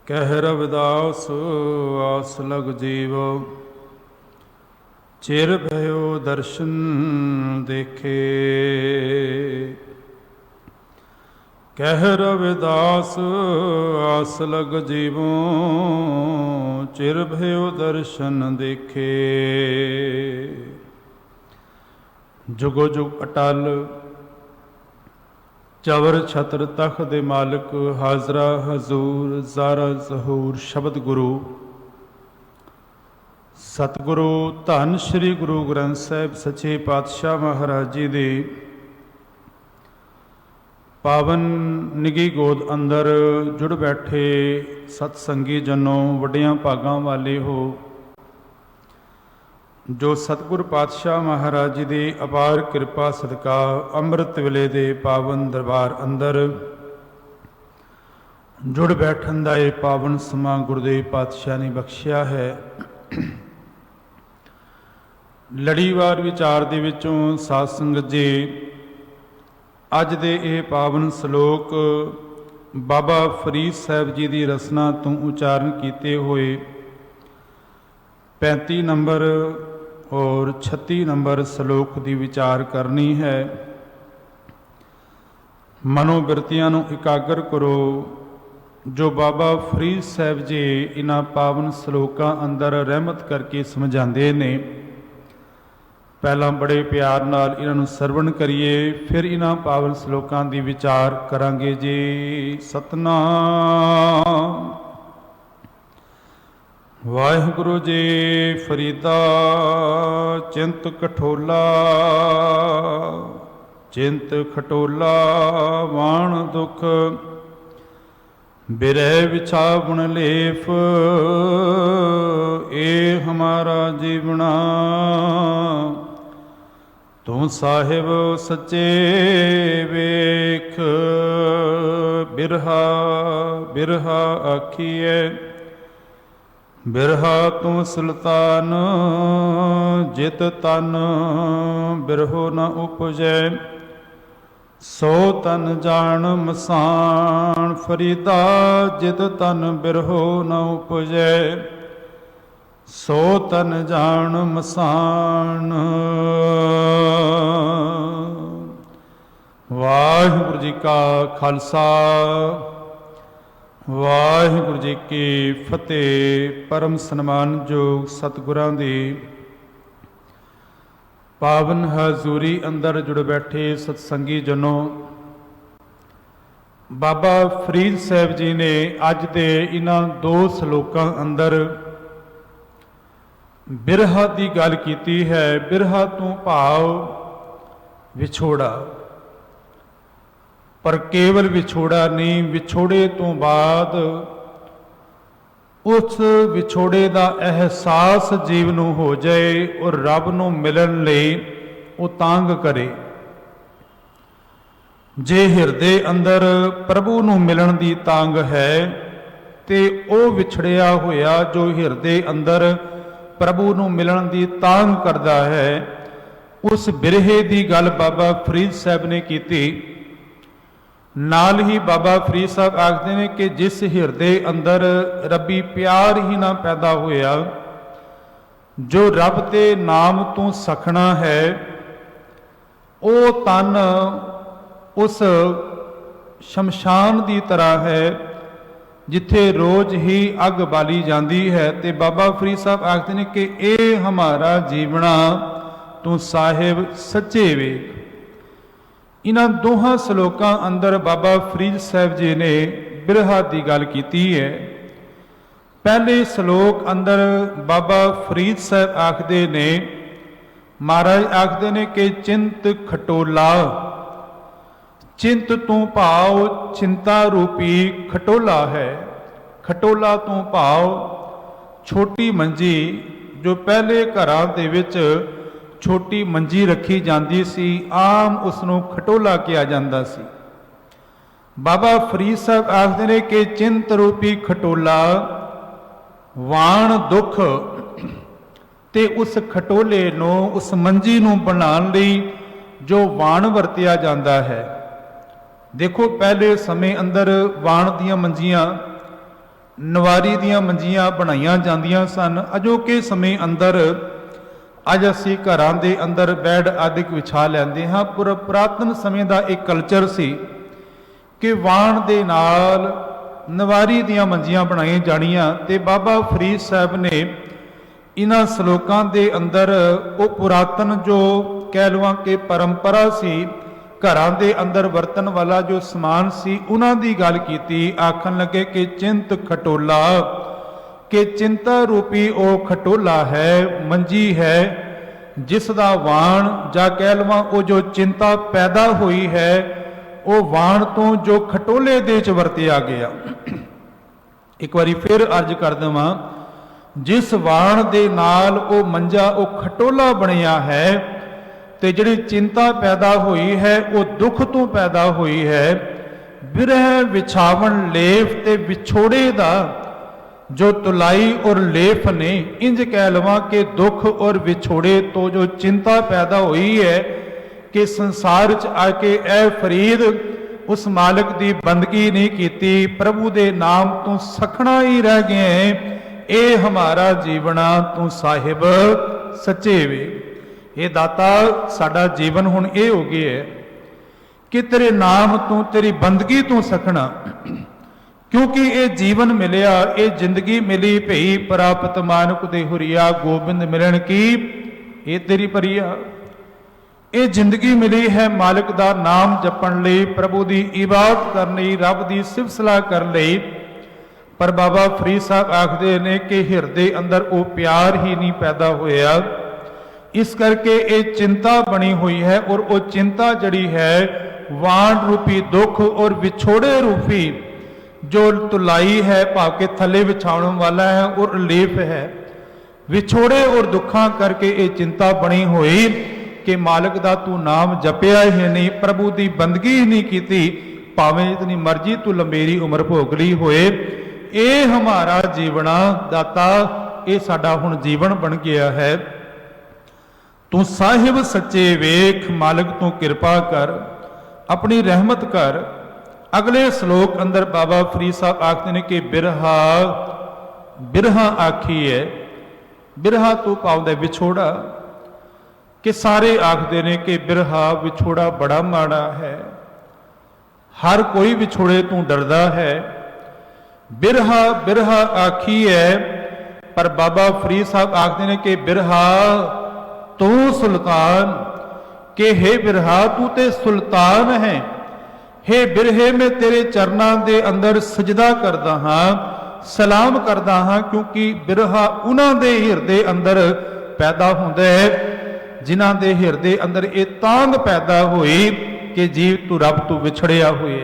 ਕਹਿ ਰਵਿਦਾਸ ਆਸ ਲਗ ਜੀਵ, ਚਿਰ ਭਇਓ ਦਰਸ਼ਨ ਦੇਖੇ। ਕਹਿ ਰਵਿਦਾਸ ਆਸ ਲਗ ਜੀਵੋ, ਚਿਰ ਭਇਓ ਦਰਸ਼ਨ ਦੇਖੇ। ਜੁਗੋ ਜੁਗ ਅਟਲ ਚਵਰ ਛਤਰ ਤਖ਼ਤ ਦੇ ਮਾਲਕ, ਹਾਜ਼ਰਾ ਹਜ਼ੂਰ ਜ਼ਾਰਾ ਜ਼ਹੂਰ ਸ਼ਬਦ ਗੁਰੂ ਸਤਿਗੁਰੂ ਧੰਨ ਸ਼੍ਰੀ ਗੁਰੂ ਗ੍ਰੰਥ ਸਾਹਿਬ ਸੱਚੇ ਪਾਤਸ਼ਾਹ ਮਹਾਰਾਜ ਜੀ ਦੇ ਪਾਵਨ ਨਿੱਘੀ ਗੋਦ ਅੰਦਰ ਜੁੜ ਬੈਠੇ ਸਤਸੰਗੀ ਜਨੋ, ਵੱਡਿਆਂ ਭਾਗਾਂ ਵਾਲੇ ਹੋ, ਜੋ ਸਤਿਗੁਰ ਪਾਤਸ਼ਾਹ ਮਹਾਰਾਜ ਜੀ ਦੀ ਅਪਾਰ ਕਿਰਪਾ ਸਦਕਾ ਅੰਮ੍ਰਿਤ ਵੇਲੇ ਦੇ ਪਾਵਨ ਦਰਬਾਰ ਅੰਦਰ ਜੁੜ ਬੈਠਣ ਦਾ ਇਹ ਪਾਵਨ ਸਮਾਂ ਗੁਰਦੇਵ ਪਾਤਸ਼ਾਹ ਨੇ ਬਖਸ਼ਿਆ ਹੈ। ਲੜੀਵਾਰ ਵਿਚਾਰ ਦੇ ਵਿੱਚੋਂ ਸਾਧ ਸੰਗਤ ਜੀ, ਅੱਜ ਦੇ ਇਹ ਪਾਵਨ ਸ਼ਲੋਕ ਬਾਬਾ ਫਰੀਦ ਸਾਹਿਬ ਜੀ ਦੀ ਰਸਨਾ ਤੋਂ ਉਚਾਰਨ ਕੀਤੇ ਹੋਏ 35 ਨੰਬਰ ਔਰ 36 ਨੰਬਰ ਸ਼ਲੋਕ ਦੀ ਵਿਚਾਰ ਕਰਨੀ ਹੈ। ਮਨੋਬਿਰਤੀਆਂ ਨੂੰ ਇਕਾਗਰ ਕਰੋ, ਜੋ ਬਾਬਾ ਫਰੀਦ ਸਾਹਿਬ ਜੀ ਇਹਨਾਂ ਪਾਵਨ ਸ਼ਲੋਕਾਂ ਅੰਦਰ ਰਹਿਮਤ ਕਰਕੇ ਸਮਝਾਉਂਦੇ ਨੇ। ਪਹਿਲਾਂ ਬੜੇ ਪਿਆਰ ਨਾਲ ਇਹਨਾਂ ਨੂੰ ਸਰਵਣ ਕਰੀਏ, ਫਿਰ ਇਹਨਾਂ ਪਾਵਨ ਸ਼ਲੋਕਾਂ ਦੀ ਵਿਚਾਰ ਕਰਾਂਗੇ ਜੀ। ਸਤਨਾਮ ਵਾਹਿਗੁਰੂ ਜੀ। ਫਰੀਦਾ ਚਿੰਤ ਕਠੋਲਾ, ਚਿੰਤ ਖਟੋਲਾ ਵਾਣ ਦੁਖ, ਬਿਰਹਿ ਵਿਛਾਵਣ ਲੇਫ, ਏ ਹਮਾਰਾ ਜੀਵਣਾ। ਤੂੰ ਸਾਹਿਬ ਸੱਚੇ ਵੇਖ, ਬਿਰਹਾ ਬਿਰਹਾ ਆਖੀਐ, ਬਿਰਹਾ ਤੂੰ ਸੁਲਤਾਨ, ਜਿਤ ਤਨ ਬਿਰਹੋ ਨ ਉਪਜੈ, ਸੋ ਤਨ ਜਾਣ ਮਸਾਣ। ਫਰੀਦਾ ਜਿਤ ਤਨ ਬਿਰਹੋ ਨ ਉਪਜੈ, ਸੋ ਤਨ ਜਾਣ ਮਸਾਣ। ਵਾਹਿਗੁਰੂ ਜੀ ਕਾ ਖਾਲਸਾ, ਵਾਹਿਗੁਰੂ ਜੀ ਕੀ ਫਤਿਹ। ਪਰਮ ਸਨਮਾਨਯੋਗ ਸਤਿਗੁਰਾਂ ਦੀ ਪਾਵਨ ਹਜ਼ੂਰੀ ਅੰਦਰ ਜੁੜ ਬੈਠੇ ਸਤਸੰਗੀ ਜਨੋ, ਬਾਬਾ ਫਰੀਦ ਸਾਹਿਬ ਜੀ ਨੇ ਅੱਜ ਦੇ ਇਹਨਾਂ 2 ਸ਼ਲੋਕਾਂ ਅੰਦਰ ਬਿਰਹਾ ਦੀ ਗੱਲ ਕੀਤੀ ਹੈ। ਬਿਰਹਾ ਤੋਂ ਭਾਵ ਵਿਛੋੜਾ, ਪਰ ਕੇਵਲ ਵਿਛੋੜਾ ਨਹੀਂ, ਵਿਛੋੜੇ ਤੋਂ ਬਾਅਦ ਉਸ ਵਿਛੋੜੇ ਦਾ ਅਹਿਸਾਸ ਜੀਵ ਨੂੰ ਹੋ ਜਾਏ ਔਰ ਰੱਬ ਨੂੰ ਮਿਲਣ ਲਈ ਉਹ ਤਾਂਘ ਕਰੇ। ਜੇ ਹਿਰਦੇ ਅੰਦਰ ਪ੍ਰਭੂ ਨੂੰ ਮਿਲਣ ਦੀ ਤਾਂਘ ਹੈ ਤੇ ਉਹ ਵਿਛੜਿਆ ਹੋਇਆ ਜੋ ਹਿਰਦੇ ਅੰਦਰ ਪ੍ਰਭੂ ਨੂੰ ਮਿਲਣ ਦੀ ਤਾਂਘ ਕਰਦਾ ਹੈ, ਉਸ ਬਿਰਹੇ ਦੀ ਗੱਲ ਬਾਬਾ ਫਰੀਦ ਸਾਹਿਬ ਨੇ ਕੀਤੀ। ਨਾਲ ਹੀ ਬਾਬਾ ਫਰੀਦ ਸਾਹਿਬ ਆਖਦੇ ਨੇ ਕਿ ਜਿਸ ਹਿਰਦੇ ਅੰਦਰ ਰੱਬੀ ਪਿਆਰ ਹੀ ਨਾ ਪੈਦਾ ਹੋਇਆ, ਜੋ ਰੱਬ ਦੇ ਨਾਮ ਤੋਂ ਸਖਣਾ ਹੈ, ਉਹ ਤਨ ਉਸ ਸ਼ਮਸ਼ਾਨ ਦੀ ਤਰ੍ਹਾਂ ਹੈ ਜਿੱਥੇ ਰੋਜ਼ ਹੀ ਅੱਗ ਬਾਲੀ ਜਾਂਦੀ ਹੈ। ਤੇ ਬਾਬਾ ਫਰੀਦ ਸਾਹਿਬ ਆਖਦੇ ਨੇ ਕਿ ਇਹ ਹਮਾਰਾ ਜੀਵਣਾ, ਤੂੰ ਸਾਹਿਬ ਸੱਚੇ ਵੇਖ। ਇਹਨਾਂ ਦੋਹਾਂ ਸ਼ਲੋਕਾਂ ਅੰਦਰ ਬਾਬਾ ਫਰੀਦ ਸਾਹਿਬ ਜੀ ਨੇ ਬਿਰਹਾ ਦੀ ਗੱਲ ਕੀਤੀ ਹੈ। ਪਹਿਲੇ ਸ਼ਲੋਕ ਅੰਦਰ ਬਾਬਾ ਫਰੀਦ ਸਾਹਿਬ ਆਖਦੇ ਨੇ, ਮਹਾਰਾਜ ਆਖਦੇ ਨੇ ਕਿ ਚਿੰਤ ਖਟੋਲਾ, ਚਿੰਤ ਤੋਂ ਭਾਵ ਚਿੰਤਾ ਰੂਪੀ ਖਟੋਲਾ ਹੈ। ਖਟੋਲਾ ਤੋਂ ਭਾਵ ਛੋਟੀ ਮੰਜੀ, ਜੋ ਪਹਿਲੇ ਘਰਾਂ ਦੇ ਵਿੱਚ ਛੋਟੀ ਮੰਜੀ ਰੱਖੀ ਜਾਂਦੀ ਸੀ, ਆਮ ਉਸ ਨੂੰ ਖਟੋਲਾ ਕਿਹਾ ਜਾਂਦਾ ਸੀ। ਬਾਬਾ ਫਰੀਦ ਸਾਹਿਬ ਆਖਦੇ ਨੇ ਕਿ ਚਿੰਤ ਰੂਪੀ ਖਟੋਲਾ ਵਾਣ ਦੁੱਖ, ਤੇ ਉਸ ਖਟੋਲੇ ਨੂੰ, ਉਸ ਮੰਜੀ ਨੂੰ ਬਣਾਉਣ ਲਈ ਜੋ ਵਾਣ ਵਰਤਿਆ ਜਾਂਦਾ ਹੈ, देखो पहले समय अंदर वाण दियां मंजियां नवारी दियां मंजियां बनाईयां जांदियां सन। अजोके समय अंदर अज असी घरां दे अंदर बैड आदि विछा लैंदे हां। पुरातन समय का एक कल्चर सी कि वाण दे नाल नवारी दियां मंजियां बनाई जानियां। ते बाबा फरीद साहब ने इन्हां सलोकां दे अंदर वो पुरातन जो कह लवां कि परंपरा सी घरां दे अंदर वरतन वाला जो समान सी उन्हां दी गल कीती। आखन लगे कि चिंत खटोला कि चिंता रूपी ओ खटोला है मंजी है जिस दा वाण जा कह लवां वो जो चिंता पैदा हुई है वो वाण तो जो खटोले दे च वरतिया गया। एक बारी फिर अर्ज कर देवां, जिस वाण दे नाल वो मंजा वो खटोला बनिया है ते जिहड़ी चिंता पैदा हुई है वो दुख तो पैदा हुई है। बिरह विछावन लेफ ते विछोड़े दा जो तुलाई और लेफ ने, इंज कह लवां कि दुख और विछोड़े तो जो चिंता पैदा हुई है कि संसार च आके ए फरीद उस मालिक की बंदगी नहीं की, प्रभु दे नाम तो सखना ही रह गए। ए हमारा जीवना तू साहिब सच्चे वे। ये दाता साडा जीवन हुण ये हो गया है कि तेरे नाम तू तेरी बंदगी तू सखना, क्योंकि ये जीवन मिलिया ये जिंदगी मिली भई प्राप्त मानुक दे हुरिया गोबिंद मिलन की ये तेरी परिया। ये जिंदगी मिली है मालिक दा नाम जपण लई, प्रभु दी इबादत करने रब दी सिफत सलाह करने लई। पर बाबा फरीद साहब आखदे ने कि हिरदे अंदर वो प्यार ही नहीं पैदा होया, इस करके ये चिंता बनी हुई है। और वो चिंता जड़ी है वाण रूपी दुख और विछोड़े रूपी जो तुलाई है भाव के थले विछाने वाला है और लेप है। विछोड़े और दुखा करके ये चिंता बनी हुई कि मालिक दा तू नाम जपिया ही नहीं, प्रभु की बंदगी ही नहीं की, भावें इतनी मर्जी तू लंबेरी उम्र भोग ली होए। ये हमारा जीवना दाता ये साडा हुण जीवन बन गया है। तू साहिब सच्चे वेख मालिक तू कृपा कर अपनी रहमत कर। अगले श्लोक अंदर बाबा फरीद साहब आखते ने कि बिरहा बिरहा आखी है। बिरहा तू पाउंदा विछोड़ा कि सारे आखते ने कि बिरहा विछोड़ा बड़ा माड़ा है, हर कोई विछोड़े तू डरदा है। बिरहा बिरहा आखी है, पर बाबा फरीद साहब आखते ने कि बिरहा तू सुल्तान, के हे बिरहा तू ते सुल्तान है। हे बिरहे में तेरे चरना दे अंदर सजदा करदा हां, सलाम करदा हां, क्योंकि बिरहा उन्हां दे हिरदे अंदर पैदा हुंदा है जिन्हां दे हिरदे अंदर ये तांग पैदा हुई कि जीव तू रब तू विछड़िया हुए।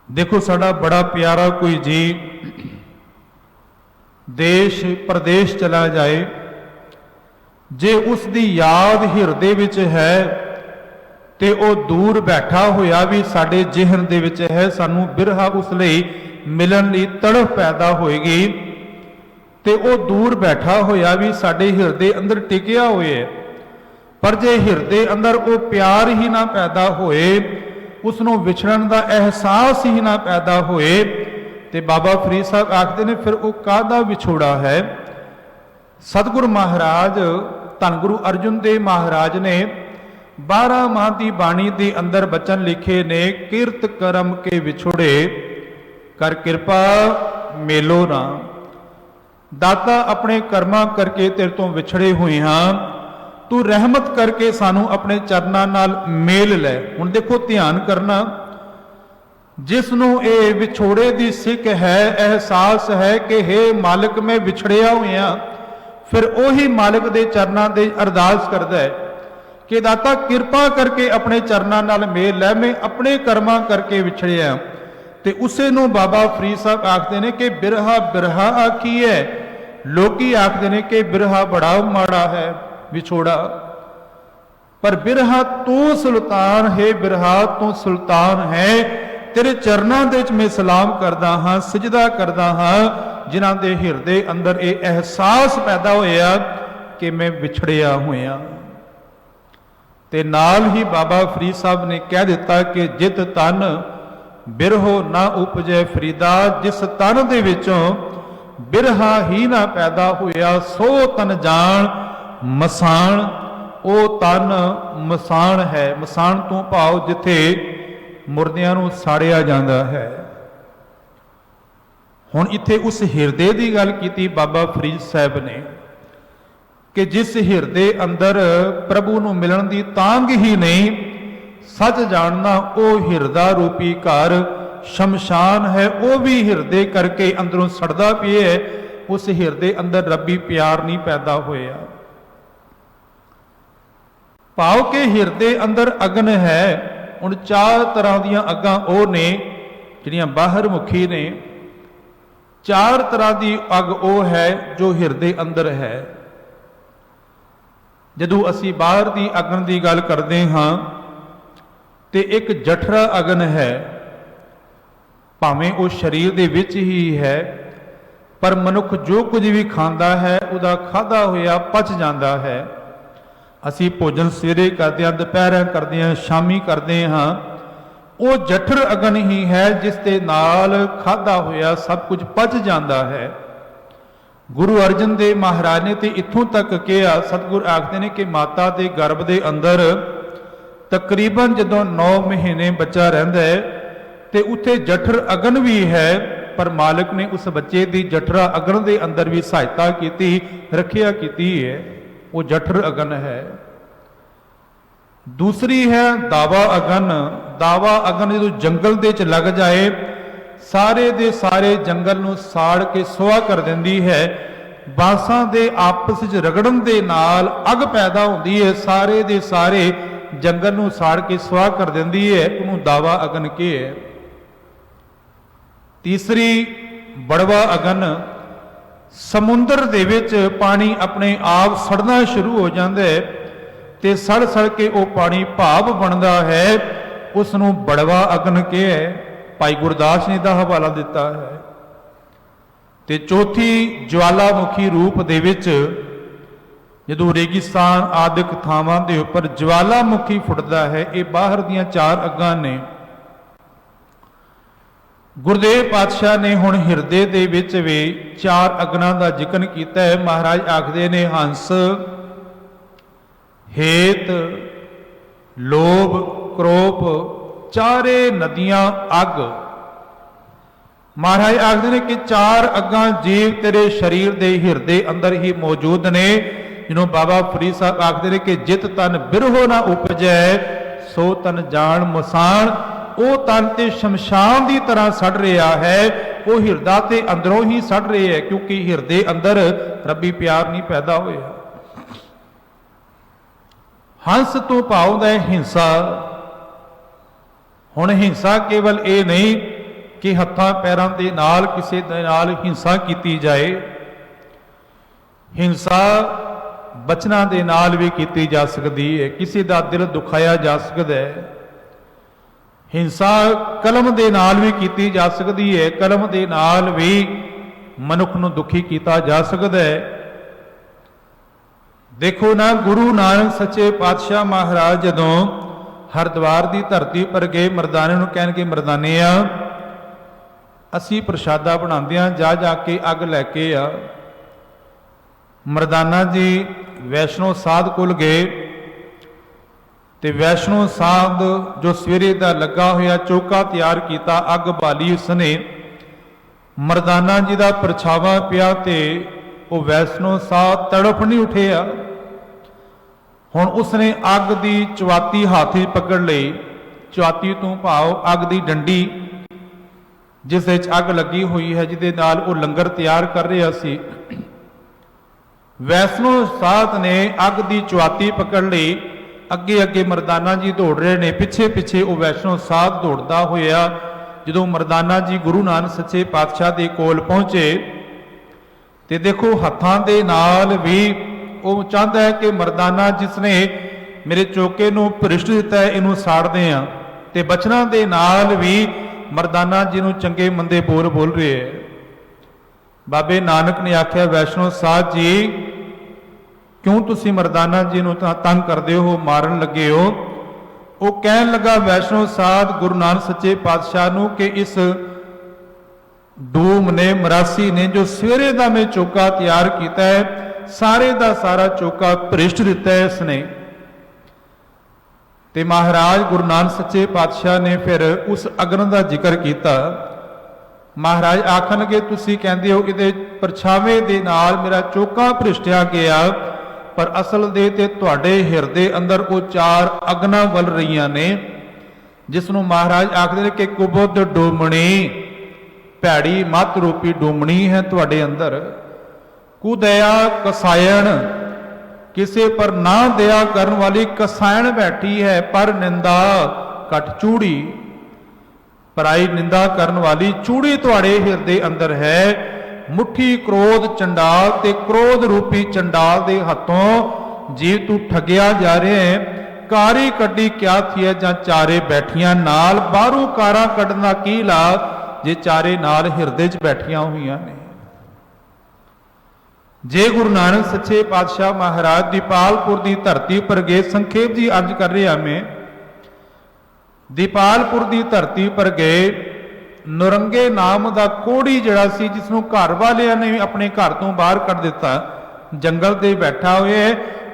देखो साडा बड़ा प्यारा कोई जी देश प्रदेश चला जाए, जे उसकी याद हिरदे विच है ते ओ दूर बैठा होया भी साडे जिहन दे विच है, सानू बिरहा उस लई मिलन लई तड़फ पैदा होएगी ते ओ दूर बैठा होया भी साडे हिरदे अंदर टिकिया होए। पर जे हिरदे अंदर वो प्यार ही ना पैदा होए, उसनों विछड़न का एहसास ही ना पैदा होए, ते बाबा फरीद साहब आखते ने फिर वो काहदा विछोड़ा है। सतगुरु महाराज धन गुरु अर्जुन देव महाराज ने 12 माह की बाणी के अंदर बचन लिखे ने, किरत करम के विछोड़े कर कृपा मेलो राम। दाता अपने कर्मा करके तेरे तो विछड़े हुए हाँ, तू रहमत करके सानू अपने चरना नाल मेल लै। हुण देखो ध्यान करना, जिसनों ये विछोड़े की सिक है, एहसास है कि हे मालिक मैं विछड़िया हुआ, फिर उही मालिक दे चरना दे अरदास करदा है कि दाता कृपा करके अपने चरना नाल मेल लै, मैं अपने कर्मा करके विछड़िया। ते उसे नूं बाबा फरीद साहब आखते ने कि बिरहा बिरहा आखी है। लोकी आखते ने कि बिरहा बड़ा माड़ा है विछोड़ा, पर बिरहा तू सुल्तान है, बिरहा तू सुल्तान है। तेरे चरना दे मैं सलाम करदा हाँ, सजदा करदा हाँ, जिन्हां दे हिरदे अंदर ये एहसास पैदा होया कि मैं विछड़िया होया। ਤੇ ਨਾਲ ਹੀ ਬਾਬਾ ਫਰੀਦ ਸਾਹਿਬ ਨੇ ਕਹਿ ਦਿੱਤਾ ਕਿ ਜਿਤ ਤਨ ਬਿਰਹੋ ਨਾ ਉਪਜੈ ਫਰੀਦਾ, ਜਿਸ ਤਨ ਦੇ ਵਿੱਚੋਂ ਬਿਰਹਾ ਹੀ ਨਾ ਪੈਦਾ ਹੋਇਆ ਸੋ ਤਨ ਜਾਣ ਮਸਾਣ। ਉਹ ਤਨ ਮਸਾਣ ਹੈ। ਮਸਾਣ ਤੋਂ ਭਾਵ ਜਿੱਥੇ ਮੁਰਦਿਆਂ ਨੂੰ ਸਾੜਿਆ ਜਾਂਦਾ ਹੈ। ਹੁਣ ਇੱਥੇ ਉਸ ਹਿਰਦੇ ਦੀ ਗੱਲ ਕੀਤੀ ਬਾਬਾ ਫਰੀਦ ਸਾਹਿਬ ਨੇ ਕਿ ਜਿਸ ਹਿਰਦੇ ਅੰਦਰ ਪ੍ਰਭੂ ਨੂੰ ਮਿਲਣ ਦੀ ਤਾਂਘ ਹੀ ਨਹੀਂ, ਸੱਚ ਜਾਣਨਾ ਉਹ ਹਿਰਦਾ ਰੂਪੀ ਘਰ ਸ਼ਮਸ਼ਾਨ ਹੈ। ਉਹ ਵੀ ਹਿਰਦੇ ਕਰਕੇ ਅੰਦਰੋਂ ਸੜਦਾ ਪਿਆ, ਉਸ ਹਿਰਦੇ ਅੰਦਰ ਰੱਬੀ ਪਿਆਰ ਨਹੀਂ ਪੈਦਾ ਹੋਇਆ। ਭਾਵ ਕਿ ਹਿਰਦੇ ਅੰਦਰ ਅਗਨ ਹੈ। ਹੁਣ 4 ਤਰ੍ਹਾਂ ਦੀਆਂ ਅੱਗਾਂ ਉਹ ਨੇ ਜਿਹੜੀਆਂ ਬਾਹਰ ਮੁਖੀ ਨੇ। 4 ਤਰ੍ਹਾਂ ਦੀ ਅੱਗ ਉਹ ਹੈ ਜੋ ਹਿਰਦੇ ਅੰਦਰ ਹੈ। ਜਦੋਂ ਅਸੀਂ ਬਾਹਰ ਦੀ ਅਗਨ ਦੀ ਗੱਲ ਕਰਦੇ ਹਾਂ ਤੇ ਇੱਕ ਜਠਰਾ ਅਗਨ ਹੈ, ਭਾਵੇਂ ਉਹ ਸਰੀਰ ਦੇ ਵਿੱਚ ਹੀ ਹੈ, ਪਰ ਮਨੁੱਖ ਜੋ ਕੁਝ ਵੀ ਖਾਂਦਾ ਹੈ ਉਹਦਾ ਖਾਧਾ ਹੋਇਆ ਪਚ ਜਾਂਦਾ ਹੈ। ਅਸੀਂ ਭੋਜਨ ਸਵੇਰੇ ਕਰਦੇ ਹਾਂ, ਦੁਪਹਿਰਾਂ ਕਰਦੇ ਹਾਂ, ਸ਼ਾਮੀ ਕਰਦੇ ਹਾਂ। ਉਹ ਜਠਰ ਅਗਨ ਹੀ ਹੈ ਜਿਸ ਦੇ ਨਾਲ ਖਾਧਾ ਹੋਇਆ ਸਭ ਕੁਝ ਪਚ ਜਾਂਦਾ ਹੈ। ਗੁਰੂ ਅਰਜਨ ਦੇਵ ਮਹਾਰਾਜ ਨੇ ਤੇ ਇੱਥੋਂ ਤੱਕ ਕਿਹਾ, ਸਤਿਗੁਰ ਆਖਦੇ ਨੇ ਕਿ ਮਾਤਾ ਦੇ ਗਰਭ ਦੇ ਅੰਦਰ ਤਕਰੀਬਨ ਜਦੋਂ 9 ਮਹੀਨੇ ਬੱਚਾ ਰਹਿੰਦਾ ਹੈ ਤੇ ਉੱਥੇ ਜਠਰ ਅਗਨ ਵੀ ਹੈ, ਪਰ ਮਾਲਕ ਨੇ ਉਸ ਬੱਚੇ ਦੀ ਜਠਰਾ ਅਗਨ ਦੇ ਅੰਦਰ ਵੀ ਸਹਾਇਤਾ ਕੀਤੀ, ਰੱਖਿਆ ਕੀਤੀ ਹੈ। ਉਹ ਜਠਰ ਅਗਨ ਹੈ। ਦੂਸਰੀ ਹੈ ਦਾਵਾ ਅਗਨ। ਦਾਵਾ ਅਗਨ ਜਦੋਂ ਜੰਗਲ ਦੇ ਚ ਲੱਗ ਜਾਏ, ਸਾਰੇ ਦੇ ਸਾਰੇ ਜੰਗਲ ਨੂੰ ਸਾੜ ਕੇ ਸੁਆਹ ਕਰ ਦਿੰਦੀ ਹੈ। ਬਾਂਸਾਂ ਦੇ ਆਪਸ ਵਿੱਚ ਰਗੜਨ ਦੇ ਨਾਲ ਅੱਗ ਪੈਦਾ ਹੁੰਦੀ ਹੈ, ਸਾਰੇ ਦੇ ਸਾਰੇ ਜੰਗਲ ਨੂੰ ਸਾੜ ਕੇ ਸੁਆਹ ਕਰ ਦਿੰਦੀ ਹੈ। ਉਹਨੂੰ ਦਾਵਾ ਅਗਨ ਕਹੇ। ਤੀਸਰੀ ਬੜਵਾ ਅਗਨ। ਸਮੁੰਦਰ ਦੇ ਵਿੱਚ ਪਾਣੀ ਆਪਣੇ ਆਪ ਸੜਨਾ ਸ਼ੁਰੂ ਹੋ ਜਾਂਦਾ ਹੈ ਤੇ ਸੜ ਸੜ ਕੇ ਉਹ ਪਾਣੀ ਭਾਪ ਬਣਦਾ ਹੈ, ਉਸ ਨੂੰ ਬੜਵਾ ਅਗਨ ਕਹੇ। ਭਾਈ ਗੁਰਦਾਸ ਨੇ ਦਾ ਹਵਾਲਾ ਦਿੱਤਾ ਹੈ। ਤੇ ਚੌਥੀ ਜਵਾਲਾਮੁਖੀ ਰੂਪ ਦੇ ਵਿੱਚ ਜਦੋਂ ਰੇਗਿਸਤਾਨ ਆਦਿਕ ਥਾਵਾਂ ਦੇ ਉੱਪਰ ਜਵਾਲਾਮੁਖੀ ਫੁੱਟਦਾ ਹੈ। ਇਹ ਬਾਹਰ ਦੀਆਂ 4 ਅੱਗਾਂ ਨੇ। ਗੁਰਦੇਵ ਪਾਤਸ਼ਾਹ ਨੇ ਹੁਣ ਹਿਰਦੇ ਦੇ ਵਿੱਚ ਵੀ 4 ਅਗਨਾਂ ਦਾ ਜ਼ਿਕਰ ਕੀਤਾ ਹੈ। ਮਹਾਰਾਜ ਆਖਦੇ ਨੇ ਹੰਸ, ਹੇਤ, ਲੋਭ, ਕ੍ਰੋਧ, ਚਾਰੇ ਨਦੀਆਂ ਅੱਗ। ਮਹਾਰਾਜ ਆਖਦੇ ਨੇ ਕਿ 4 ਅੱਗਾਂ ਜੀਵ ਤੇਰੇ ਸਰੀਰ ਦੇ ਹਿਰਦੇ ਅੰਦਰ ਹੀ ਮੌਜੂਦ ਨੇ। ਜਿਹਨੂੰ ਬਾਬਾ ਫਰੀਦ ਸਾਹਿਬ ਆਖਦੇ ਨੇ ਕਿ ਜਿਤ ਤਨ ਬਿਰਹੋ ਨਾ ਉਪਜੈ ਸੋ ਤਨ ਜਾਣ ਮਸਾਣ। ਉਹ ਤਨ ਤੇ ਸ਼ਮਸ਼ਾਨ ਦੀ ਤਰ੍ਹਾਂ ਸੜ ਰਿਹਾ ਹੈ। ਉਹ ਹਿਰਦਾ ਤੇ ਅੰਦਰੋਂ ਹੀ ਸੜ ਰਿਹਾ ਹੈ, ਕਿਉਂਕਿ ਹਿਰਦੇ ਅੰਦਰ ਰੱਬੀ ਪਿਆਰ ਨਹੀਂ ਪੈਦਾ ਹੋਇਆ। ਹੰਸ ਤੋਂ ਭਾਵ ਹੈ ਹਿੰਸਾ। ਹੁਣ ਹਿੰਸਾ ਕੇਵਲ ਇਹ ਨਹੀਂ ਕਿ ਹੱਥਾਂ ਪੈਰਾਂ ਦੇ ਨਾਲ ਕਿਸੇ ਦੇ ਨਾਲ ਹਿੰਸਾ ਕੀਤੀ ਜਾਏ। ਹਿੰਸਾ ਬਚਨਾਂ ਦੇ ਨਾਲ ਵੀ ਕੀਤੀ ਜਾ ਸਕਦੀ ਹੈ, ਕਿਸੇ ਦਾ ਦਿਲ ਦੁਖਾਇਆ ਜਾ ਸਕਦਾ ਹੈ। ਹਿੰਸਾ ਕਲਮ ਦੇ ਨਾਲ ਵੀ ਕੀਤੀ ਜਾ ਸਕਦੀ ਹੈ, ਕਲਮ ਦੇ ਨਾਲ ਵੀ ਮਨੁੱਖ ਨੂੰ ਦੁਖੀ ਕੀਤਾ ਜਾ ਸਕਦਾ ਹੈ। ਦੇਖੋ ਨਾ, ਗੁਰੂ ਨਾਨਕ ਸੱਚੇ ਪਾਤਸ਼ਾਹ ਮਹਾਰਾਜ ਜਦੋਂ ਹਰਿਦੁਆਰ ਦੀ ਧਰਤੀ ਪਰ ਗਏ, ਮਰਦਾਨੇ ਨੂੰ ਕਹਿਣਗੇ ਮਰਦਾਨਿਆ ਅਸੀਂ ਪ੍ਰਸ਼ਾਦਾ ਬਣਾਉਂਦੇ ਹਾਂ, ਜਾ ਜਾ ਕੇ ਅੱਗ ਲੈ ਕੇ ਆ। ਮਰਦਾਨਾ ਜੀ ਵੈਸ਼ਨੋ ਸਾਧ ਕੋਲ ਗਏ ਤੇ ਵੈਸ਼ਨੋ ਸਾਧ ਜੋ ਸਵੇਰੇ ਦਾ ਲੱਗਾ ਹੋਇਆ ਚੌਕਾ ਤਿਆਰ ਕੀਤਾ, ਅੱਗ ਬਾਲੀ ਉਸਨੇ। ਮਰਦਾਨਾ ਜੀ ਦਾ ਪਰਛਾਵਾਂ ਪਿਆ ਤੇ ਉਹ ਵੈਸ਼ਨੋ ਸਾਧ ਤੜਫ ਨਹੀਂ ਉਠਿਆ। ਹੁਣ ਉਸਨੇ ਅੱਗ ਦੀ ਚਵਾਤੀ ਹੱਥ ਵਿੱਚ ਪਕੜ ਲਈ। ਚਵਾਤੀ ਤੋਂ ਭਾਵ ਅੱਗ ਦੀ ਡੰਡੀ ਜਿਸ ਵਿੱਚ ਅੱਗ ਲੱਗੀ ਹੋਈ ਹੈ, ਜਿਹਦੇ ਨਾਲ ਉਹ ਲੰਗਰ ਤਿਆਰ ਕਰ ਰਿਹਾ ਸੀ। ਵੈਸ਼ਨੋ ਸਾਧ ਨੇ ਅੱਗ ਦੀ ਚਵਾਤੀ ਪਕੜ ਲਈ। ਅੱਗੇ ਅੱਗੇ ਮਰਦਾਨਾ ਜੀ ਦੌੜ ਰਹੇ ਨੇ, ਪਿੱਛੇ ਪਿੱਛੇ ਉਹ ਵੈਸ਼ਨੋ ਸਾਧ ਦੌੜਦਾ ਹੋਇਆ। ਜਦੋਂ ਮਰਦਾਨਾ ਜੀ ਗੁਰੂ ਨਾਨਕ ਸੱਚੇ ਪਾਤਸ਼ਾਹ ਦੇ ਕੋਲ ਪਹੁੰਚੇ ਤੇ ਦੇਖੋ ਹੱਥਾਂ ਦੇ ਨਾਲ ਵੀ ਉਹ ਚਾਹੁੰਦਾ ਹੈ ਕਿ ਮਰਦਾਨਾ ਜਿਸ ਨੇ ਮੇਰੇ ਚੌਕੇ ਨੂੰ ਭ੍ਰਿਸ਼ਟ ਦਿੱਤਾ ਹੈ ਇਹਨੂੰ ਸਾੜਦੇ ਆ। ਤੇ ਬਚਨਾਂ ਦੇ ਨਾਲ ਵੀ ਮਰਦਾਨਾ ਜੀ ਨੂੰ ਚੰਗੇ ਮੰਦੇ ਬੋਲ ਰਹੇ ਹੈ। ਬਾਬੇ ਨਾਨਕ ਨੇ ਆਖਿਆ ਵੈਸ਼ਨੋ ਸਾਧ ਜੀ क्यों तुसी मर्दाना जी नूं तंग करदे हो, मारन लगे हो। वो कहन लगा वैष्णव साध गुरु नानक सच्चे पातशाह नूं कि इस डूम ने, मरासी ने जो सवेरे का मैं चौका तैयार किया है, सारे का सारा चौका भ्रिष्ट दिता है इसने। ते महाराज गुरु नानक सच्चे पातशाह ने फिर उस अग्न का जिक्र किया। महाराज आखन लगे तुसी कहंदे हो इहदे परछावे दे नाल मेरा चौका भ्रिष्टिया गया, पर असल दे ते तुहाडे हिरदे अंदर वो चार अग्नां वल रहीआं ने, जिसनों महाराज आखदे ने कि कुबुद डोमणी, भैड़ी मत रूपी डोमणी है तुहाडे अंदर। कुदया कसायण, किसे पर ना दया करन वाली कसायण बैठी है, पर निंदा कट चूड़ी, पराई निंदा करन वाली चूड़ी तुहाडे हिरदे अंदर है। मुट्ठी क्रोध चंडाल ते क्रोध रूपी चंडाल दे हथों जीव तू ठगिया जा रहे है। कारी कड्डी क्या थी है जां चारे बैठियां नाल, बाहरों कारा कड्ढना की लाभ जे चारे नाल हिरदे च बैठियां हुई ने। जे गुरु नानक सच्चे पातशाह महाराज दीपालपुर की धरती पर गए, संखेप जी अर्ज कर रहा मैं, दीपालपुर की धरती पर गए, नौरंगे नाम का कोड़ी जड़ा सी जिसनों घर वालियां ने अपने घर तो बाहर कर दिता, जंगल दे बैठा हुए है।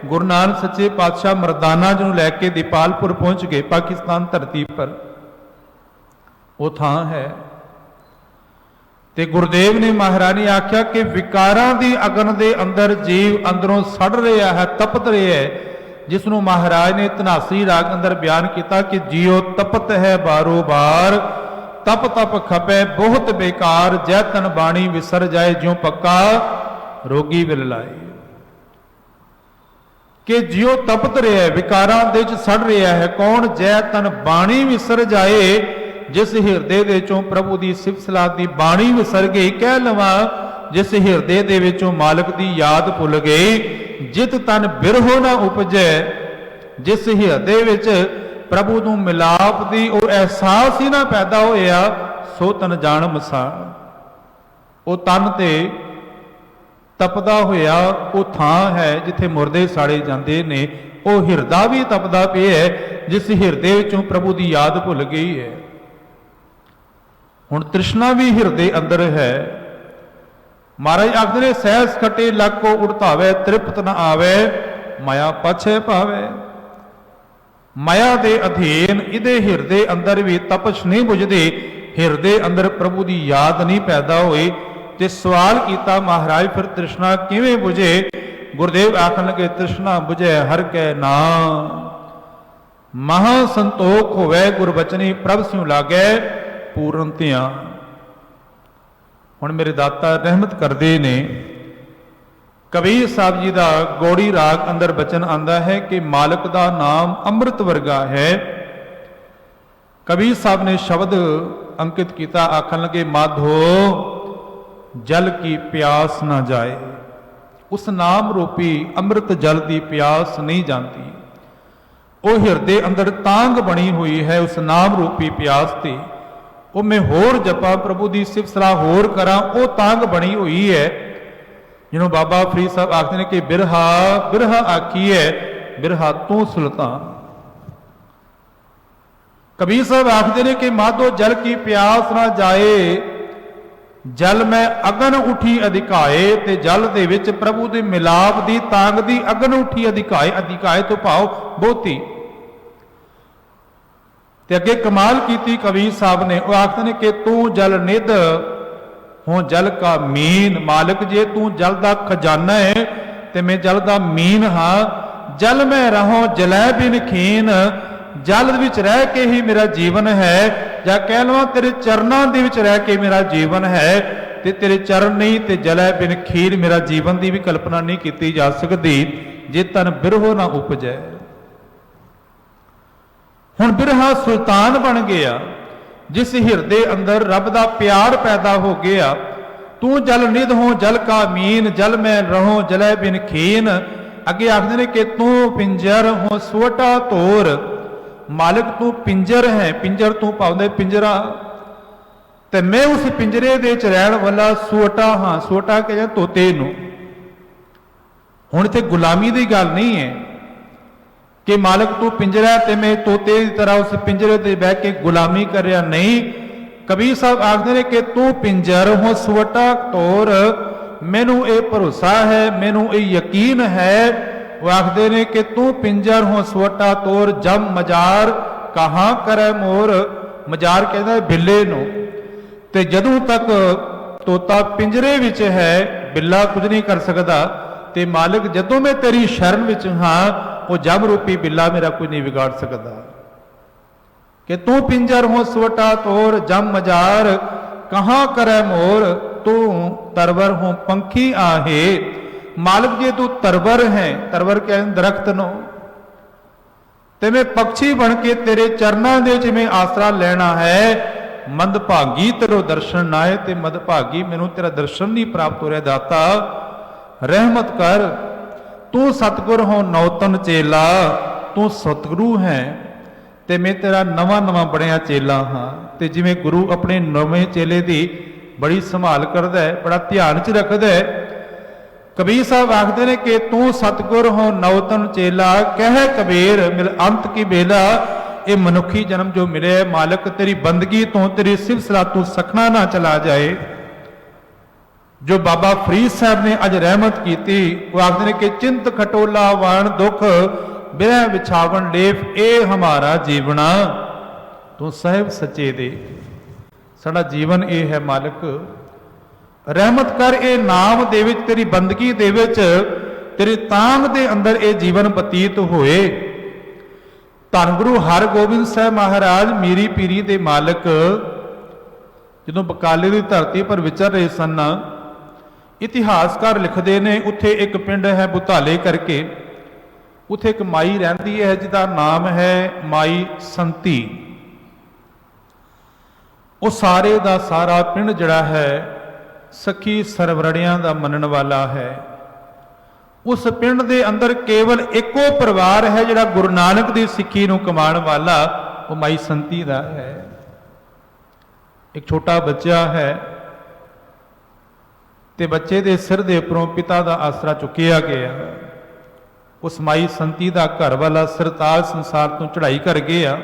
गुरु नानक सच्चे पातशाह मर्दाना जी लैके दीपालपुर पहुंच गए, पाकिस्तान धरती पर वो थां है। ते गुरुदेव ने महाराज ने आख्या कि विकारां दी अगन दे अंदर जीव अंदरों सड़ रहा है, तपत रहा है, जिसनों महाराज ने धनासरी राग अंदर बयान किया कि जियो तपत है बारो बार, तप तप खपे बहुत बेकार, जै तन बाणी विसर जाए ज्यों पक्का रोगी विल लाए। कि जियो तपत रहा है, विकारां दे च सड़ रहा है, कौन? जै तन बाणी विसर जाए, जिस हिरदे दे चों प्रभु की सिफत सलाह की बाणी विसर गई। कह लवा जिस हिरदे दे विचों मालिक की याद भुल गई, जित तन बिरहो ना उपजै, जिस हिरदे विच प्रभु नूं मिलाप दी और एहसास ही ना पैदा होया, सो तन जान मसाण। वो तन ते तपदा होया वो थां है जिथे मुरदे साड़े जाते ने, वो हिरदा भी तपदा पिया है जिस हिरदे विचों प्रभु की याद भुल गई है। हुण तृष्णा भी हिरदे अंदर है। महाराज आखदे ने सहस खटे लग को उड़तावे, तृप्त न आवे माया पाछे पावे। माया दे अधीन इहदे हिरदे अंदर भी तपश नहीं बुझदे, हिरदे अंदर प्रभु की याद नहीं पैदा होई। ते सवाल किया महाराज फिर तृष्णा किवें बुझे? गुरुदेव आखन लगे तृष्णा बुझे हर कै नाम, महा संतोख होवे गुरबचनी प्रभ स्यों लागे पूरन ध्यान। हुण मेरे दाता रहमत करदे ने, कबीर साहब जी का गौड़ी राग अंदर बचन आंदा है कि मालिक का नाम अमृत वर्गा है। कबीर साहब ने शब्द अंकित किया, आखन लगे माधो जल की प्यास ना जाए, उस नाम रूपी अमृत जल की प्यास नहीं जाती। वो हिरदे अंदर तांग बनी हुई है उस नाम रूपी प्यास ते, वो मैं होर जपा प्रभु की सिफत सलाह होर करा, वो तांग बनी हुई है। जिन्हों बाबा फरीद साहब आखते हैं कि बिरहा बिरहा आखी है, बिरहा तू सुल्तान। कबीर साहब आखते हैं कि माधो जल की प्यास ना जाए, जल में अगन उठी अधिकाए, ते जल दे विच प्रभु दे मिलाप दी तांग दी अगन उठी अधिकाए। अधिकाए तो भाव बहुती। ते अगे कमाल की कबीर साहब ने, वो आखते हैं कि तू जल निध हो जल का मीन। मालिक जे तू जल का खजाना है ते मैं जल का मीन हाँ। जल में रहो जलै बिन खीन, जल विच रह के ही मेरा जीवन है। या कह लवां तेरे चरनां दे विच रह के मेरा जीवन है, ते तेरे चरण नहीं ते जलै बिन खीर मेरा जीवन की भी कल्पना नहीं की जा सकती, जे तन बिरहो ना उपजै। हुण बिरहा सुल्तान बन गया, जिस हिरदे अंदर रब का प्यार पैदा हो गया। तू जल निध हो जल का मीन, जल में रहो जलै बिन खीन। अगे आखते ने कि तू पिंजर हो सोटा तोर। मालिक तू पिंजर है, पिंजर तू पाउंदे पिंजरा, ते मैं उस पिंजरे दे च रहण वाला सोटा हाँ। सोटा कह तोते नूं, ਹੁਣ ਇੱਥੇ ਗੁਲਾਮੀ ਦੀ ਗੱਲ ਨਹੀਂ ਹੈ कि मालिक तू पिंजरा ते मैं तोते की तरह उस पिंजरे ते बह के गुलामी कर रहा, नहीं। कबीर साहब आखते ने कि तू पिंजर हो सवटा तोर, मैनू ये भरोसा है, मैनू ये यकीन है। वो आखते ने कि तू पिंजर हो सवटा तोर, जब मजार कहाँ करे मोर। मजार कहता है बिल्ले नू, ते जदों तक तोता पिंजरे विच है बिल्ला कुछ नहीं कर सकता। ते मालिक जदों मैं तेरी शरण विच हाँ, वो जम रूपी बिल्ला मेरा कोई नहीं बिगाड़ सकता। कि तू पिंजर हो सवटा तोर, जम मजार कहाँ करे मोर। तू तरवर हो पंखी आहे। मालिक जी तू तरवर है, तरवर क्या दरख्त नो, ते मैं पक्षी बन के तेरे चरणों दे च मैं आसरा लेना है। मंदभागी तेरो दर्शन ना है, ते मंदभागी मैनू तेरा दर्शन नहीं प्राप्त हो रहा। दाता रहमत कर, तू सतगुर हो नौतन चेला, तू सतगुरु है ते मैं तेरा नवा नवा बनिया चेला हाँ। ते जिवें गुरु अपने नवे चेले की बड़ी संभाल करता है, बड़ा ध्यान च रखता है। कबीर साहब आखते ने कि तू सतगुर हो नौतन चेला, कह कबीर मिल अंत की बेला। ये मनुखी जन्म जो मिले मालिक तेरी बंदगी तो, तेरी सिलसिला तू सखना ना चला जाए। जो बाबा फरीद साहब ने अज रहमत की, वो आखते हैं कि चिंत खटोला वाण दुख बिरह विछावन लेफ, ए हमारा जीवना तू साहिब सच्चे दे। साडा जीवन ये है मालिक, रहमत कर ए नाम दे विच, तेरी बंदगी दे विच, तेरी तांग दे अंदर ये जीवन बतीत होए। धन गुरु हरगोबिंद साहब महाराज मीरी पीरी दे मालिक जदों बकाले की धरती पर विचर रहे सन, इतिहासकार लिखते हैं उत्थे एक पिंड है बुताले करके, उत्थे एक माई रहिंदी है जिसका नाम है माई संती। वो सारे का सारा पिंड जिहड़ा है सखी सरवरड़ियां का मनन वाला है। उस पिंड के अंदर केवल एको परिवार है जिहड़ा गुरु नानक की सिक्खी नूं कमाण वाला, वो माई संती का है। एक छोटा बच्चा है ते बच्चे दे सिर दे उपरों पिता का आसरा चुकिया गया। उस माई संती का घर वाला सरताज संसार तो चढ़ाई कर गया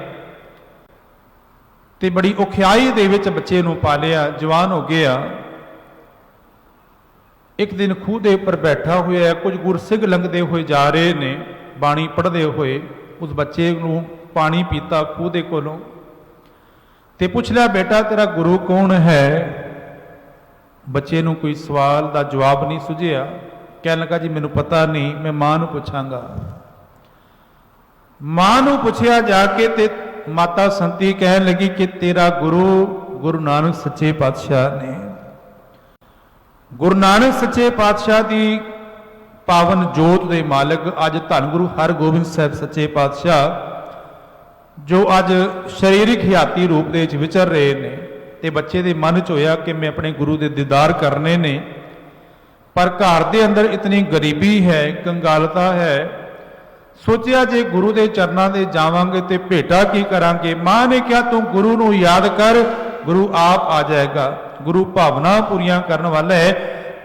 ते बड़ी औखियाई दे विच बच्चे नूं पालिया, जवान हो गया। एक दिन खूह दे उपर बैठा हुआ, कुछ गुरसिख लंघते हुए जा रहे ने, बाणी पढ़ते हुए उस बच्चे नूं पानी पीता खूह दे कोलों ते पुछ लिया, बेटा तेरा गुरु कौन है। बच्चे नूं कोई सवाल का जवाब नहीं सुझिया, कहन लगा जी मैनूं पता नहीं, मैं मां नूं पुछांगा। मां नूं पुछया जाके ते माता संती कहन लगी कि तेरा गुरु गुरु नानक सच्चे पातशाह ने। गुरु नानक सच्चे पातशाह की पावन जोत दे मालिक अज धन गुरु हरगोबिंद साहब सच्चे पातशाह जो अज शरीरिक हयाती रूप दे विच विचर रहे ने। ते बच्चे दे मन च होया कि मैं अपने गुरु दे दीदार करने ने, पर घर दे अंदर इतनी गरीबी है, कंगालता है। सोचिया जे गुरु दे चरनां दे जावांगे ते भेटा की करांगे। मां ने कहा तू गुरु नूं याद कर, गुरु आप आ जाएगा। गुरु भावना पूरियां करने वाला है।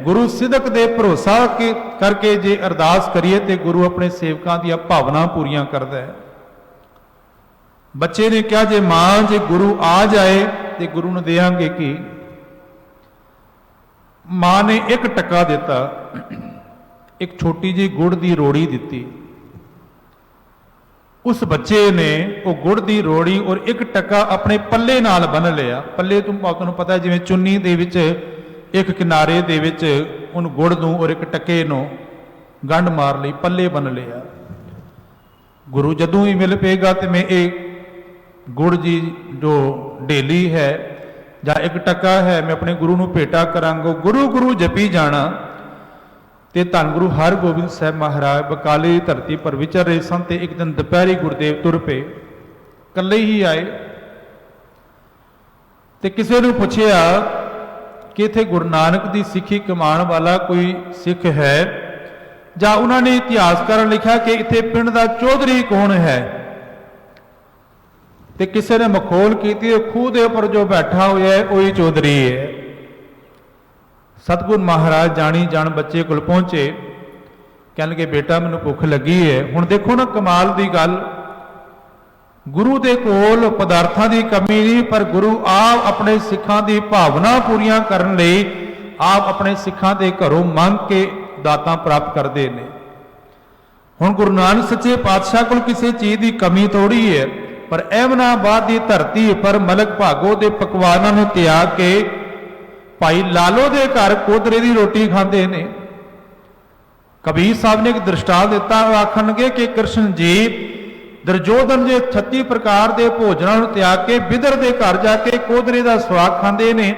गुरु सिदक दे भरोसा के करके जे अरदास करिए ते गुरु अपने सेवकां दी भावना पूरियां करदा है। बच्चे ने कहा जे मां जे गुरु आ जाए तो गुरु ने देंगे कि। मां ने एक टका दिता, एक छोटी जी गुड़ की रोड़ी दी। उस बच्चे ने वो गुड़ की रोड़ी और एक टका अपने पल्ले नाल बन लिया। पल्ले तुहानूं पता है जिवें चुन्नी दे विच एक किनारे दे विच उन गुड़ नूं और एक टके नूं गंढ मार लई, पल्ले बन लिया। गुरु जदों ही मिल पेगा तो मैं एक गुड़ जी जो डेली है या एक टका है मैं अपने गुरु नूं भेटा करांगा। गुरु गुरु जपी जाना। ते धन गुरु हरगोबिंद साहब महाराज बकाले की धरती पर विचर रहे सन ते एक दिन दोपहरी गुरुदेव तुर पे कल्ले ही आए ते किसी ने पूछया कि इत्थे गुरु नानक की सिक्खी कमाण वाला कोई सिख है ਜਾਂ ਉਹਨਾਂ ਨੇ ਇਤਿਹਾਸਕਾਰਾਂ ਲਿਖਿਆ कि इत्थे पिंड का चौधरी कौन है। तो किसी ने मखोल की खूह के उपर जो बैठा हुआ है वही चौधरी है। सतगुरु महाराज जानी जान बच्चे को पहुंचे, ਕਹਿਣ ਲੱਗੇ ਬੇਟਾ ਮੈਨੂੰ ਭੁੱਖ ਲੱਗੀ ਹੈ। ਹੁਣ ਦੇਖੋ ਨਾ ਕਮਾਲ ਦੀ ਗੱਲ, ਗੁਰੂ ਦੇ ਕੋਲ ਪਦਾਰਥਾਂ ਦੀ ਕਮੀ ਨਹੀਂ, ਪਰ ਗੁਰੂ ਆਪ ਆਪਣੇ ਸਿੱਖਾਂ ਦੀ ਭਾਵਨਾ ਪੂਰੀਆਂ ਕਰਨ ਲਈ ਆਪ ਆਪਣੇ ਸਿੱਖਾਂ ਦੇ ਘਰੋਂ ਮੰਗ ਕੇ ਦਾਤਾਂ ਪ੍ਰਾਪਤ ਕਰਦੇ ਨੇ। ਹੁਣ ਗੁਰੂ ਨਾਨਕ ਸੱਚੇ ਪਾਤਸ਼ਾਹ ਕੋਲ ਕਿਸੇ ਚੀਜ਼ ਦੀ ਕਮੀ ਥੋੜੀ ਹੈ, ਪਰ ਅਹਿਮਨਾਬਾਦ ਦੀ ਧਰਤੀ ਪਰ ਮਲਕ ਭਾਗੋ ਦੇ ਪਕਵਾਨਾਂ ਨੂੰ ਤਿਆਗ ਕੇ ਭਾਈ ਲਾਲੋ ਦੇ ਘਰ ਕੋਦਰੇ ਦੀ ਰੋਟੀ ਖਾਂਦੇ ਨੇ। ਕਬੀਰ ਸਾਹਿਬ ਨੇ ਇੱਕ ਦ੍ਰਿਸ਼ਟਾਂਤ ਦਿੱਤਾ, ਉਹ ਆਖਣਗੇ ਕਿ ਕ੍ਰਿਸ਼ਨ ਜੀ ਦੁਰਯੋਧਨ ਜੇ 36 ਪ੍ਰਕਾਰ ਦੇ ਭੋਜਨਾਂ ਨੂੰ ਤਿਆਗ ਕੇ ਬਿਦਰ ਦੇ ਘਰ ਜਾ ਕੇ ਕੋਦਰੇ ਦਾ ਸਵਾਦ ਖਾਂਦੇ ਨੇ,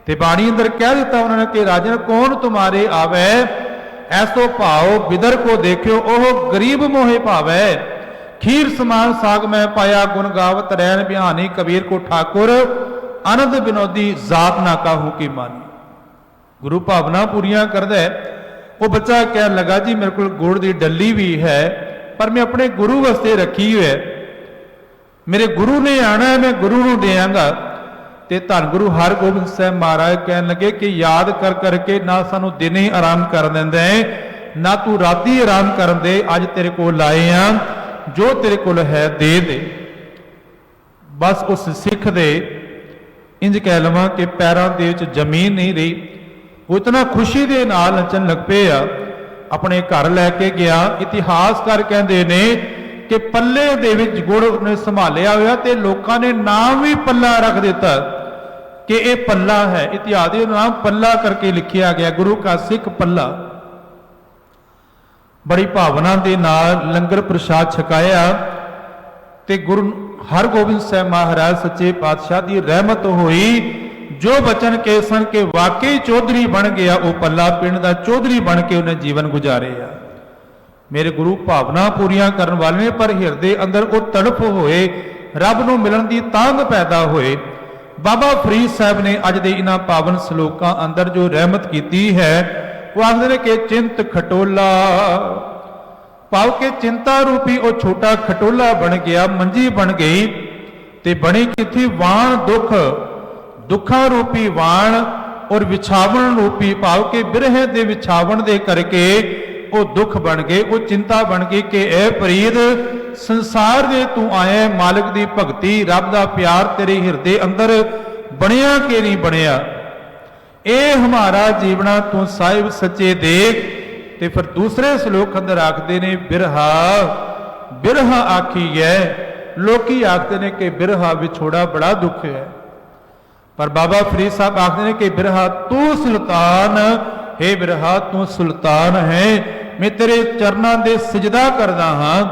ਤੇ ਬਾਣੀ ਅੰਦਰ ਕਹਿ ਦਿੱਤਾ ਉਹਨਾਂ ਨੇ ਕਿ ਰਾਜਨ ਕੌਣ ਤੁਮਾਰੇ ਆਵੇ ਐਸੋ ਭਾਉ ਬਿਦਰ ਕੋ ਦੇਖਿਓ ਉਹ ਗਰੀਬ ਮੋਹੇ ਭਾਵੈ, ਖੀਰ ਸਮਾਨ ਸਾਗ ਮੈਂ ਪਾਇਆ ਗੁਣ ਗਾਵਤ ਰਹਿਣ ਬਿਹਾਨੀ, ਕਬੀਰ ਕੋ ਠਾकुर ਆਨੰਦ ਬਿਨੋਦੀ ਜ਼ਾਤ ਨਾ ਕਾਹੂ ਕੀ ਮਾਨੀ। ਗੁਰੂ ਭਾਵਨਾ ਪੂਰੀਆਂ ਕਰਦਾ ਹੈ। ਉਹ ਬੱਚਾ ਕਹਿਣ ਲੱਗਾ ਜੀ ਮੇਰੇ ਕੋਲ ਗੁੜ ਦੀ ਡੱਲੀ ਵੀ ਹੈ, ਪਰ ਮੈਂ ਆਪਣੇ ਗੁਰੂ ਵਾਸਤੇ ਰੱਖੀ ਹੋਈ ਹੈ, ਮੇਰੇ ਗੁਰੂ ਨੇ ਆਣਾ ਹੈ, ਮੈਂ ਗੁਰੂ ਨੂੰ ਦੇਵਾਂਗਾ। ਤੇ ਧੰਨ ਗੁਰੂ ਹਰਗੋਬਿੰਦ ਸਾਹਿਬ ਮਹਾਰਾਜ ਕਹਿਣ ਲੱਗੇ ਕਿ ਯਾਦ ਕਰ ਕਰਕੇ ਨਾ ਸਾਨੂੰ ਦਿਨੇ ਆਰਾਮ ਕਰਨ ਦਿੰਦਾ ਹੈ, ਨਾ ਤੂੰ ਰਾਤੀ ਆਰਾਮ ਕਰਨ ਦੇ, ਅੱਜ ਤੇਰੇ ਕੋਲ ਆਏ ਆ, ਜੋ ਤੇਰੇ ਕੋਲ ਹੈ ਦੇ ਦੇ। ਬਸ ਉਸ ਸਿੱਖ ਦੇ ਇੰਜ ਕਹਿ ਲਵਾਂ ਕਿ ਪੈਰਾਂ ਦੇ ਵਿੱਚ ਜ਼ਮੀਨ ਨਹੀਂ ਰਹੀ। ਉਹ ਇਤਨਾ ਖੁਸ਼ੀ ਦੇ ਨਾਲ ਨੱਚਣ ਲੱਗ ਪਏ ਆ, ਆਪਣੇ ਘਰ ਲੈ ਕੇ ਗਿਆ। ਇਤਿਹਾਸਕਾਰ ਕਹਿੰਦੇ ਨੇ ਕਿ ਪੱਲੇ ਦੇ ਵਿੱਚ ਗੁੜ ਨੇ ਸੰਭਾਲਿਆ ਹੋਇਆ ਤੇ ਲੋਕਾਂ ਨੇ ਨਾਮ ਵੀ ਪੱਲਾ ਰੱਖ ਦਿੱਤਾ ਕਿ ਇਹ ਪੱਲਾ ਹੈ। ਇਤਿਹਾਸ ਦੇ ਨਾਮ ਪੱਲਾ ਕਰਕੇ ਲਿਖਿਆ ਗਿਆ, ਗੁਰੂ ਕਾ ਸਿੱਖ ਪੱਲਾ। ਬੜੀ ਭਾਵਨਾ ਦੇ ਨਾਲ ਲੰਗਰ ਪ੍ਰਸ਼ਾਦ ਛਕਾਇਆ ਤੇ ਗੁਰੂ ਹਰਗੋਬਿੰਦ ਸਾਹਿਬ ਮਹਾਰਾਜ ਸੱਚੇ ਪਾਤਸ਼ਾਹ ਦੀ ਰਹਿਮਤ ਹੋਈ। ਜੋ ਬਚਨ ਕੇ ਸਨ ਕਿ ਵਾਕਈ ਚੌਧਰੀ ਬਣ ਗਿਆ, ਉਹ ਪੱਲਾ ਪਿੰਡ ਦਾ ਚੌਧਰੀ ਬਣ ਕੇ ਉਹਨੇ ਜੀਵਨ ਗੁਜ਼ਾਰਿਆ। ਮੇਰੇ ਗੁਰੂ ਭਾਵਨਾ ਪੂਰੀਆਂ ਕਰਨ ਵਾਲੇ ਨੇ, ਪਰ ਹਿਰਦੇ ਅੰਦਰ ਉਹ ਤੜਫ ਹੋਏ, ਰੱਬ ਨੂੰ ਮਿਲਣ ਦੀ ਤਾਂਘ ਪੈਦਾ ਹੋਏ। ਬਾਬਾ ਫਰੀਦ ਸਾਹਿਬ ਨੇ ਅੱਜ ਦੇ ਇਹਨਾਂ ਪਾਵਨ ਸ਼ਲੋਕਾਂ ਅੰਦਰ ਜੋ ਰਹਿਮਤ ਕੀਤੀ ਹੈ, ਉਹ ਆਖਦੇ ਨੇ ਕਿ ਚਿੰਤ ਖਟੋਲਾ, ਭਾਵ ਕਿ ਚਿੰਤਾ ਰੂਪੀ ਉਹ ਛੋਟਾ ਖਟੋਲਾ ਬਣ ਗਿਆ, ਮੰਜੀ ਬਣ ਗਈ। ਤੇ ਬਣੀ ਕਿੱਥੇ ਵਾਣ ਦੁੱਖ, ਦੁੱਖਾਂ ਰੂਪੀ ਵਾਣ ਔਰ ਵਿਛਾਵਣ ਰੂਪੀ, ਭਾਵ ਕਿ ਬਿਰਹੇ ਦੇ ਵਿਛਾਵਣ ਦੇ ਕਰਕੇ ਉਹ ਦੁੱਖ ਬਣ ਗਏ, ਉਹ ਚਿੰਤਾ ਬਣ ਗਈ ਕਿ ਇਹ ਫਰੀਦ ਸੰਸਾਰ ਦੇ ਤੂੰ ਆਇਆ, ਮਾਲਕ ਦੀ ਭਗਤੀ ਰੱਬ ਦਾ ਪਿਆਰ ਤੇਰੇ ਹਿਰਦੇ ਅੰਦਰ ਬਣਿਆ ਕਿ ਨਹੀਂ ਬਣਿਆ, ਇਹ ਹਮਾਰਾ ਜੀਵਣਾ ਤੂੰ ਸਾਹਿਬ ਸੱਚੇ ਦੇਖ। ਤੇ ਫਿਰ ਦੂਸਰੇ ਸ਼ਲੋਕ ਅੰਦਰ ਆਖਦੇ ਨੇ ਬਿਰਹਾ ਬਿਰਹਾ ਆਖੀਐ, ਲੋਕੀ ਆਖਦੇ ਨੇ ਕਿ ਬਿਰਹਾ ਵਿਛੋੜਾ ਬੜਾ ਦੁੱਖ ਹੈ, ਪਰ ਬਾਬਾ ਫਰੀਦ ਸਾਹਿਬ ਆਖਦੇ ਨੇ ਕਿ ਬਿਰਹਾ ਤੂੰ ਸੁਲਤਾਨ, हे ਬਿਰਹਾ ਤੂੰ ਸੁਲਤਾਨ ਹੈ, ਮੈਂ ਤੇਰੇ ਚਰਨਾਂ ਦੇ ਸਜਦਾ ਕਰਦਾ ਹਾਂ।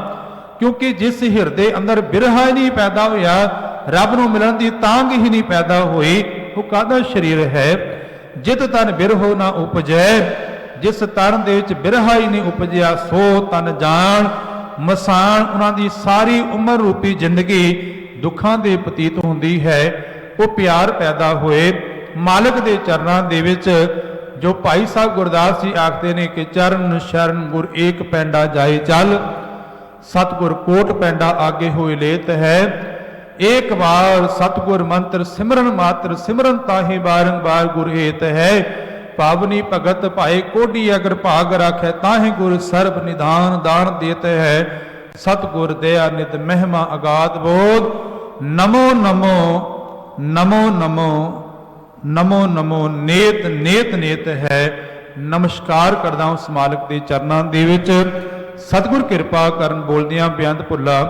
ਕਿਉਂਕਿ ਜਿਸ ਹਿਰਦੇ ਅੰਦਰ ਬਿਰਹਾ ਹੀ ਨਹੀਂ ਪੈਦਾ ਹੋਇਆ, ਰੱਬ ਨੂੰ ਮਿਲਣ ਦੀ ਤਾਂਘ ਹੀ ਨਹੀਂ ਪੈਦਾ ਹੋਈ, ਉਹ ਕਾਹਦਾ ਸਰੀਰ ਹੈ। ਜਿਤ ਤਨ ਬਿਰਹੋ ਨਾ ਉਪਜੈ, ਜਿਸ ਤਨ ਦੇ ਵਿੱਚ ਬਿਰਹਾ ਹੀ ਨਹੀਂ ਉਪਜਿਆ, ਸੋ ਤਨ ਜਾਣ ਮਸਾਨ। ਉਹਨਾਂ ਦੀ ਸਾਰੀ ਉਮਰ ਰੂਪੀ ਜ਼ਿੰਦਗੀ ਦੁੱਖਾਂ ਦੇ ਬਤੀਤ ਹੁੰਦੀ ਹੈ। ਉਹ ਪਿਆਰ ਪੈਦਾ ਹੋਏ ਮਾਲਕ ਦੇ ਚਰਨਾਂ ਦੇ ਵਿੱਚ। ਜੋ ਭਾਈ ਸਾਹਿਬ ਗੁਰਦਾਸ ਜੀ ਆਖਦੇ ਨੇ ਕਿ ਚਰਨ ਸ਼ਰਨ ਗੁਰ ਏਕ ਪੈਂਡਾ ਜਾਏ ਚੱਲ, ਸਤਿਗੁਰ ਕੋਟ ਪੈਂਡਾ ਆਗੇ ਹੋਏ ਲੇਤ ਹੈ। ਏਕ ਵਾਰ ਸਤਿਗੁਰ ਮੰਤਰ ਸਿਮਰਨ ਮਾਤਰ, ਸਿਮਰਨ ਤਾਹੇ ਬਾਰੰਬਾਰ ਗੁਰ ਏਤ ਹੈ। ਪਾਵਨੀ ਭਗਤ ਭਾਏ ਕੋਡੀ ਅਗਰ ਭਾਗ ਰਾਖੈ, ਤਾਹੇ ਗੁਰ ਸਰਬ ਨਿਧਾਨ ਦਾਨ ਦੇਤ ਹੈ। ਸਤਿਗੁਰ ਦਇਆ ਨਿਤ ਮਹਿਮਾ ਅਗਾਧ ਬੋਧ, ਨਮੋ ਨਮੋ ਨਮੋ ਨਮੋ ਨਮੋ ਨਮੋ ਨੇਤ ਨੇਤ ਨੇਤ ਹੈ। ਨਮਸਕਾਰ ਕਰਦਾ ਉਸ ਮਾਲਕ ਦੇ ਚਰਨਾਂ ਦੇ ਵਿੱਚ। ਸਤਿਗੁਰ ਕਿਰਪਾ ਕਰਨ। ਬੋਲਦਿਆਂ ਬੇਅੰਤ ਭੁੱਲਾ